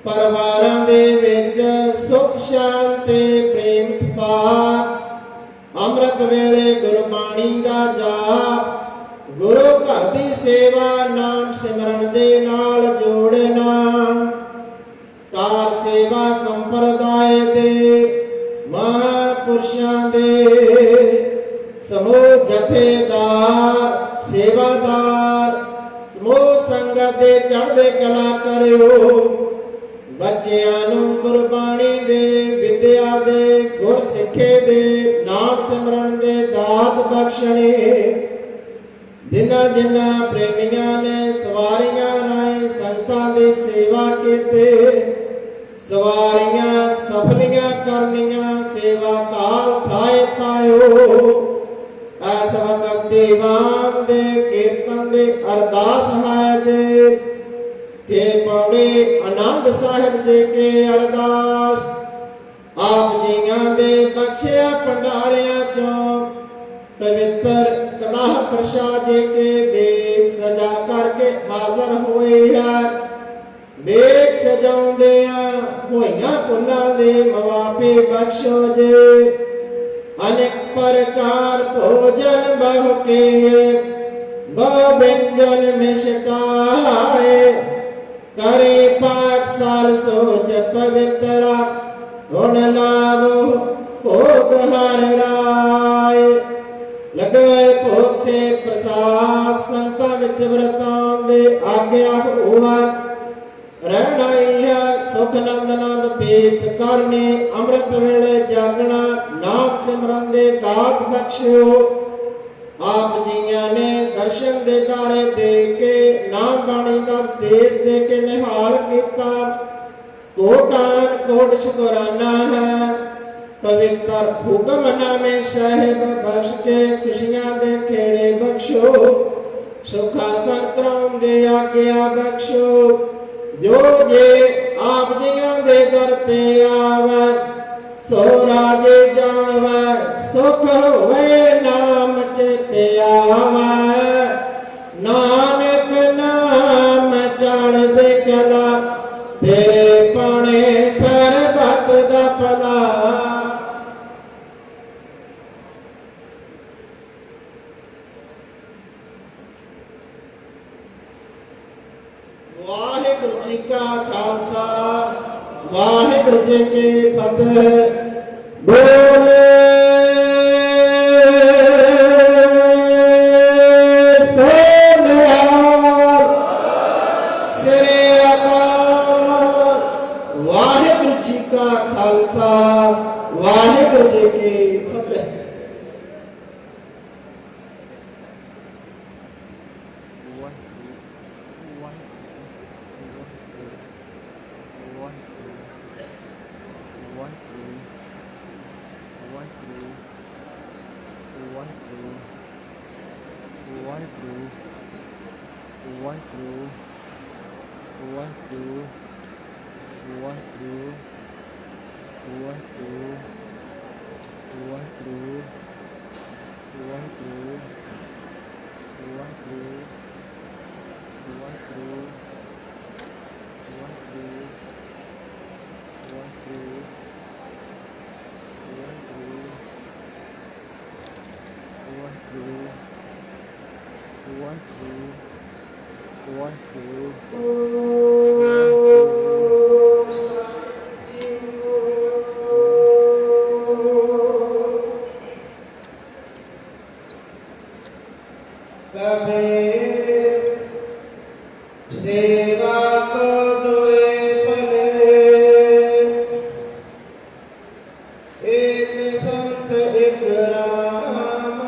C: ਪਰਿਵਾਰਾਂ ਦੇ ਵਿੱਚ ਸੁਖ ਸ਼ਾਂਤੀ ਪ੍ਰੇਮ ਪਾਕ ਅੰਮ੍ਰਿਤ ਵੇਲੇ ਗੁਰਬਾਣੀ ਦਾ ਜਾਪ ਗੁਰੂ ਘਰ ਦੀ ਸੇਵਾ ਨਾਮ ਸਿਮਰਨ ਦੇ ਨਾਲ ਜੋੜਨਾ ਕਾਰ ਸੇਵਾ ਸੰਪਰਦਾਇ ਦੇ ਮਹਾਂਪੁਰਸ਼ਾਂ ਦੇ ਸਮੂਹ ਜਥੇਦਾਰ ਸੇਵਾਦਾਰ ਸਮੂਹ ਸੰਗਤ ਦੇ ਚੜ੍ਹਦੇ ਕਲਾ ਕਰਿਓ ਬੱਚਿਆਂ ਨੂੰ ਗੁਰਬਾਣੀ ਦੇ ਵਿਦਿਆ ਦੇ ਗੁਰ ਸਿੱਖੇ ਦੇ ਨਾਮ ਸਿਮਰਨ ਦੇ ਦਾਤ ਬਖਸ਼ਣੇ ਜਿਨ੍ਹਾਂ ਜਿਨ੍ਹਾਂ ਪ੍ਰੇਮੀਆਂ ਨੇ ਸਵਾਰੀਆਂ ਰਾਹੀਂ ਸੰਗਤਾਂ ਦੀ ਸੇਵਾ ਕੀਤੇ ਸਵਾਰੀਆਂ ਸਫਲੀਆਂ ਕਰਨੀਆਂ ਸੇਵਾ ਕਾਲ ਖਾਏ ਪਾਇਓ ਐਸ ਵਕਤ ਦੀਵਾਨ ਦੇ ਕੀਰਤਨ ਦੇ ਅਰਦਾਸ ਹੈ ਜੇ ਤੇ ਪੌੜੇ ਆਨੰਦ ਸਾਹਿਬ ਜੀ ਕੇ ਅਰਦਾਸ ਆਪ ਜੀਆਂ ਦੇ ਬਖਸ਼ਿਆ ਭੰਡਾਰਿਆਂ ਚੋਂ ਪਵਿੱਤਰ ਕੜਾਹ ਪ੍ਰਸ਼ਾਦ ਜੀ ਕੇ ਦੇਖ ਸਜਾ ਕਰਕੇ ਹਾਜ਼ਰ ਹੋਏ ਹੈ ਦੇਖ ਸਜਾਉਂਦਿਆਂ ਹੋਈਆਂ ਪੁੰਨਾਂ ਦੇ ਮਵਾਪੇ ਬਖਸ਼ੋ ਜੇ ਅਨੇਕ ਪ੍ਰਕਾਰ ਭੋਜਨ ਬਹੁ ਕੇ ਬਹੁ ਵਿਅੰਜਨ ਮਿਸ਼ਟਾਏ ਕਰੇ ਪਾਕ ਸਾਲ ਸੋਚ ਪਵਿੱਤਰਾ ਹੁਣ ਲਾਵੋ ਭੋਗ ਹਰ ਰਾਏ ਲਗਾਏ ਭੋਗ ਸੇ ਪ੍ਰਸਾਦ ਸੰਤਾਂ ਵਿੱਚ ਵਰਤਾਂ ਦੇ ਆਗਿਆ ਹੋਆ ਰਹਿਣਾ ਹੈ ਸੁਖ ਨੰਦਨਾ ਬਤੀਤ ਕਰਨੇ ਅੰਮ੍ਰਿਤ ਵੇਲੇ ਜਾਗਣਾ ਨਾਮ ਸਿਮਰਨ ਦੇ ਦਾਤ ਬਖਸ਼ਿਓ ਆਪ ਜੀਆਂ ਨੇ ਦਰਸ਼ਨ ਦੇ ਦਾਰੇ ਦੇ ਕੇ ਨਾਮ ਬਾਣੀ ਦਾ ਉਪਦੇਸ਼ ਦੇ ਕੇ ਨਿਹਾਲ ਕੀਤਾ ਕੋਟਾਨ ਕੋਟ ਸ਼ੁਕਰਾਨਾ ਹੈ ਪਵਿੱਤਰ ਹੁਕਮਨਾਮੇ ਸਾਹਿਬ ਬਖਸ਼ ਕੇ ਖੁਸ਼ੀਆਂ ਦੇ ਖੇੜੇ ਬਖਸ਼ੋ ਸੁਖਾਸਨ ਕਰਾਉਣ ਦੇ ਆਗਿਆ ਬਖਸ਼ੋ ਜੋ ਜੇ ਆਪ ਜੀਆਂ ਦੇ ਦਰ ਤੇ ਆਵੈ ਸੋ ਰਾਜੇ ਜਾਵੈ ਸੁਖ ਹੋਵੇ ਨਾਮ ਚਿਤੇ ਆਵੈ ਨਾਨਕ ਨਾਮ ਚੜ੍ਹਦੇ ਕਲਾ ਤੇਰੇ ਪਾਣੇ ਸਰਬੱਤ ਦਾ ਭਲਾ ਵਾਹਿਗੁਰੂ ਜੀ ਕਾ ਖਾਲਸਾ ਵਾਹਿਗੁਰੂ ਜੀ ਕੀ ਫਤਿਹ ਬੋਲੇ ਸੋ ਨਿਹਾਲ ਸ੍ਰੀ ਅਕਾਲ ਵਾਹਿਗੁਰੂ ਜੀ ਕਾ ਖਾਲਸਾ ਵਾਹਿਗੁਰੂ ਜੀ ਕੀ ਫਤਿਹ
E: One.
C: ਵਾਹਿਗੁਰੂ ਵਾਹਿਗੁਰੂ ਵਾਹਿਗੁਰੂ ਵਾਹਿਗੁਰੂ ਵਾਹਿਗੁਰੂ ਵਾਹਿਗੁਰੂ ਵਾਹਿਗੁਰੂ ਵਾਹਿਗੁਰੂ ਵਾਹਿਗੁਰੂ ਵਾਹਿਗੁਰੂ ਵਾਹਿਗੁਰੂ ਵਾਹਿਗੁਰੂ
B: सेवा को दोए भले एक संत एक राम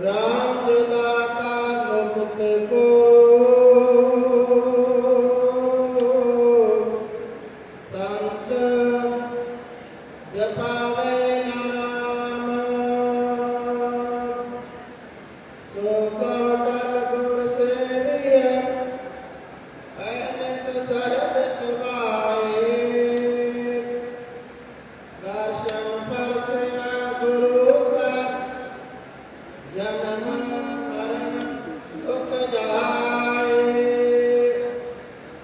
B: राम जो दाता मुक्त को संत जपावे नाम सो कोटल गुर सेविया ऐनस सहज सुभाए दर्शन परसया गुरु का जन्म मरण दुख जाए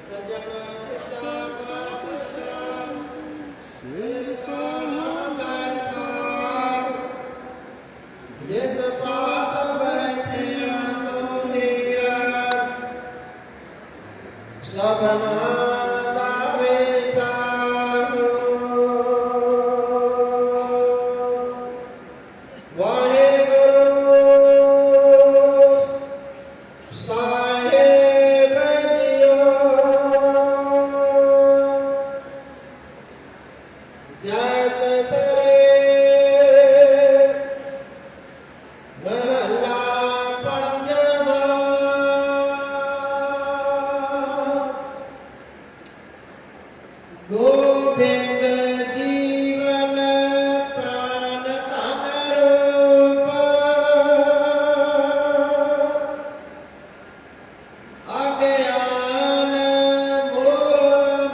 B: सजन सीता बादशाह सिर सागर सार जिस पास बैठे सोनिया सबना दावे साहो वाहेगुरु साहेब जियो जय कसरे महला पंजवा गोविंद जीवन प्राण तन रूप अज्ञान मोह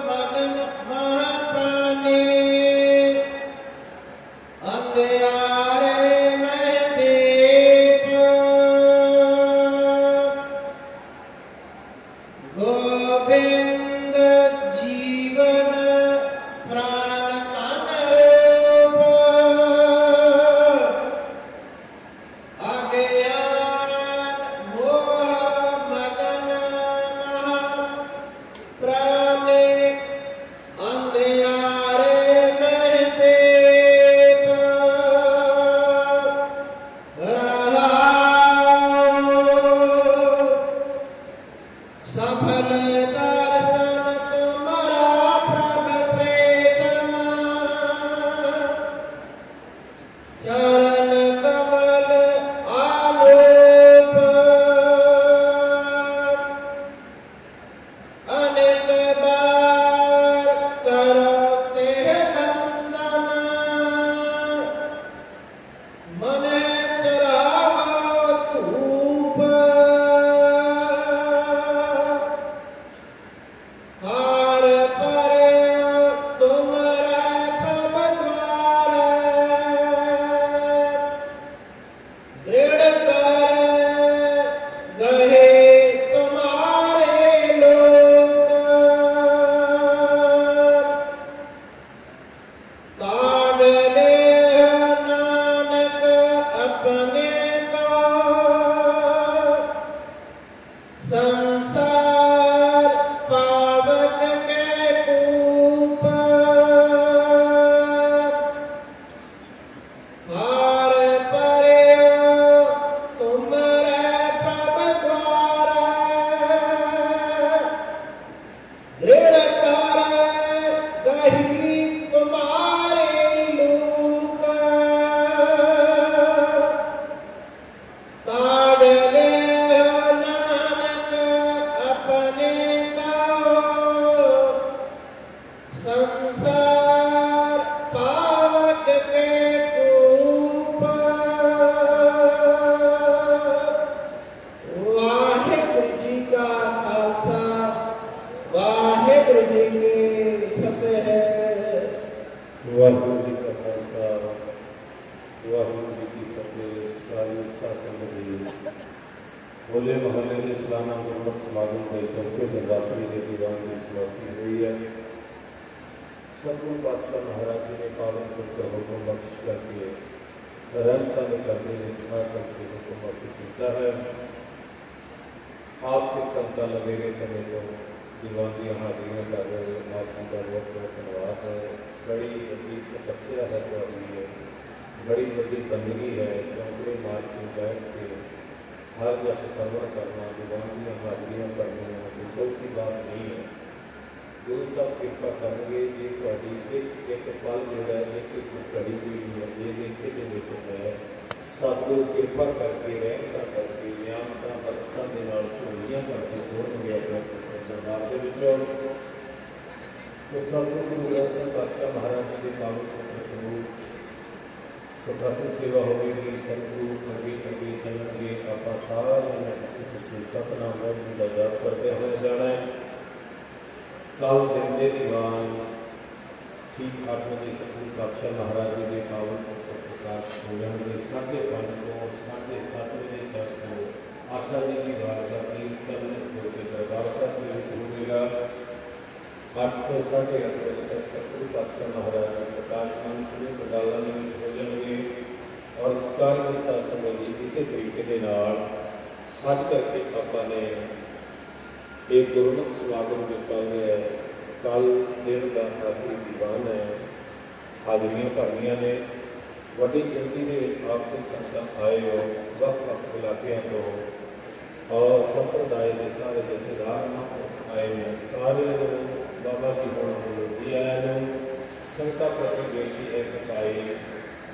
B: मगन महाप्राणी अंधियारे में दीप गोविंद जीवन प्राण तन रूप अज्ञान मोह मगन महाप्राणी अंधियारे में दीप सफल दर्शन तुम्हारा प्रभ प्रीतम चरण कमल आलोक अनेक बार करते नंदन मन चरावो धूप हार परे तुमरा प्रभ द्वार दृढ़ कर गहे तुम्हारे लोग काढ़ ले नानक अपने को संसार पावन के कूप हार परे तुमरे प्रभ द्वार दृढ़ कर गही तुम्हारे लोक
D: होले महल्ले के सालाना गुरमत समागम के चौथे नवरात्रि के दीवान की समाप्ति हुई है। सतगुरु पातशाह महाराज जी ने पावन पुत्र का हुक्म बख्श करके रहमता ने करने करके हुक्म बख्श किया है। आप सिख संतान लगेगे समय तो दीवान की हाजिरियाँ कर रहे हो, आप का बहुत बहुत धन्यवाद है। बड़ी बड़ी तपस्या है जो अभी है, बड़ी बड़ी बंदगी है। चौंकड़े मार्ग में बैठ के हर जस सर्वर करना, दीवान की हाजिरियाँ करना कोई सौखी बात नहीं है। गुरु साहब कृपा करेंगे जी थोड़ी एक पल जोड़ा एक घड़ी हुई है ये देखे जो देखे है सतगुरु कृपा करके रहमता करके नियामतां बरकतां दे नाल झोलियां करके जोड़ गया दरबार के विचों उस सतगुरु गुरु ग्रंथ साहिब पातशाह महाराज जी के पावन पुत्र स्वरूप सुप्रसिद्ध सेवा होगी। सतगुरु अगे अगे चलेंगे आप सारे सतनाम वाहिगुरू का जाप करते हुए जाना है। कल दिन के दीवान ठीक 8 बजे सतगुरु पातशाह महाराज जी के पावन पुत्र प्रकाश हो जाएंगे। 5:30 को 7:30 बजे तक को आशा जी की वार्ता कीर्तन होकर दरबार साहब में होगा। 8 तो 8:30 बजे तक सतगुरु पातशाह महाराज जी प्रकाश मंच में बदाला में हो जाएंगे और सरकारी शासन में इसी तरीके के नाल साथ करके अपने एक गुरमत समागम जो कल है, कल दिन का आखिरी दीवान है। हाजिरियाँ भरनिया ने बड़ी गिनती में आपसी संगत आए हो वक्त वक्त इलाकों तो और संप्रदाय के सारे जथेदार आए हैं। सारे बाबा की होती आया संगत प्रति बेटी है कसाई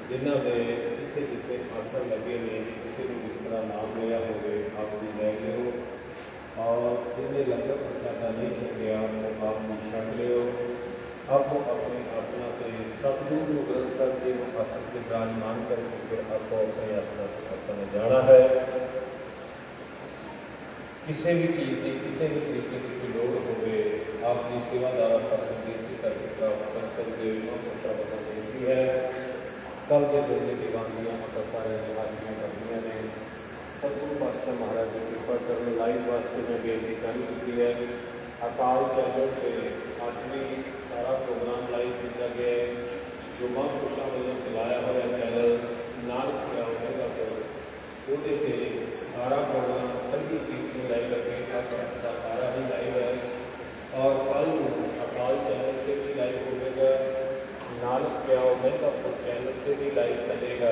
D: जिन्होंने जिथे जिथे आसन लगे ने किसी को जिस तरह नाम लिया हो आप भी ले लो और जिन्हें लंगर प्रसादा नहीं हो गया वो आप भी छक लो। आपको अपने आसना से सतगुरु ग्रंथ साहिब जी को आसन से विराजमान करके फिर आपको अपने आसना से अपने जाना है। किसी भी चीज़ की किसी भी तरीके की कोई लोड़ हो आपकी सेवादार का संदेश करके प्राप्त कर सकते बेनती है। कल के दिन की दीवानियाँ आप सारे हाजिरियाँ करनियाँ ने सतगुरु पातशाह महाराज की कृपा करने लाइव वास्ते में बेनती कर चुकी है। अकाल चैनल से आज भी सारा प्रोग्राम लाइव किया गया है। जो महापुरुषों वालों चलाया हुआ चैनल नानक होगा वो सारा प्रोग्राम कभी कीर्तन लाइव लगे का सारा ही लाइव है और कल अकाल चैनल से भी लाइव होगा। नानक प्याओ मेहता चैनल से भी लाइव चलेगा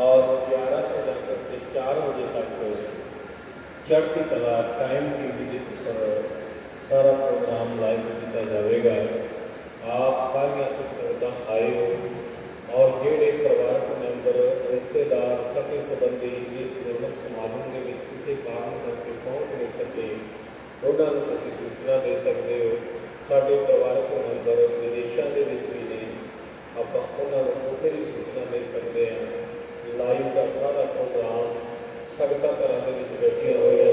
D: और 11 से लेकर के 4 बजे तक चढ़ती कला टाइम टीवी पर सारा प्रोग्राम लाइव किया जाएगा। आप सारिया सुविधा आए हो और जोड़े परिवारक मैंबर रिश्तेदार सके संबंधी इस गुरमत समागम के किसी कारण करके पहुँच नहीं सके उन्होंने तुम सूचना दे सकते हो। साढ़े परिवारक मैंबर विदेशों के भी ने आप उन्होंने भी सूचना दे सकते हैं। लाइव का सारा प्रोग्राम संगत घर के बैठिया हुई